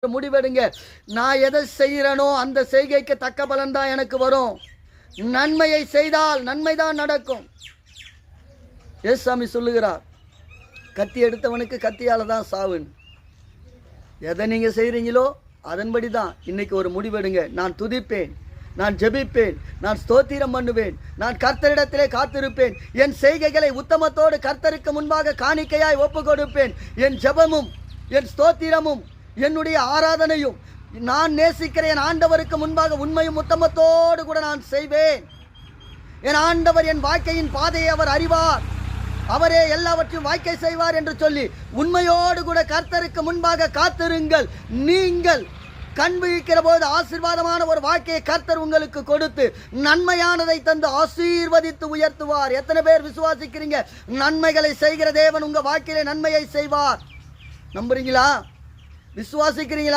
முடிவெடுங்க. நான் எதை செய்கிறேனோ அந்த செய்கைக்கு தக்க பலன் தான் எனக்கு வரும். நன்மையை செய்தால் நன்மைதான் நடக்கும். ஏசாமி சொல்லுகிறார், கத்தி எடுத்தவனுக்கு கத்தியால தான் சாவுன்னு. எதை நீங்கள் செய்கிறீங்களோ அதன்படி தான் இன்னைக்கு ஒரு முடிவெடுங்க. நான் துதிப்பேன், நான் ஜெபிப்பேன், நான் ஸ்தோத்திரம் பண்ணுவேன், நான் கர்த்தரிடத்திலே காத்திருப்பேன், என் செய்கைகளை உத்தமத்தோடு கர்த்தருக்கு முன்பாக காணிக்கையாய் ஒப்பு கொடுப்பேன். என் ஜெபமும் என் ஸ்தோத்திரமும் என்னுடைய ஆராதனையும் நான் நேசிக்கிற என் ஆண்டவருக்கு முன்பாக உண்மையும் உத்தமத்தோடு கூட நான் செய்வேன். என் ஆண்டவர் என் வாழ்க்கையின் பாதையை அவர் அறிவார், அவரே எல்லாவற்றையும் வாய்க்கை செய்வார் என்று சொல்லி உண்மையோடு கூட கர்த்தருக்கு முன்பாக காத்திருங்கள். நீங்கள் கண் விழிக்கிற போது ஆசீர்வாதமான ஒரு வாழ்க்கையை கர்த்தர் உங்களுக்கு கொடுத்து நன்மையானதை தந்து ஆசீர்வதித்து உயர்த்துவார். எத்தனை பேர் விசுவாசிக்கிறீங்க? நன்மைகளை செய்கிற தேவன் உங்க வாழ்க்கையிலே நன்மையை செய்வார். நம்புறீங்களா? விசுவாசிக்கிறீங்களா?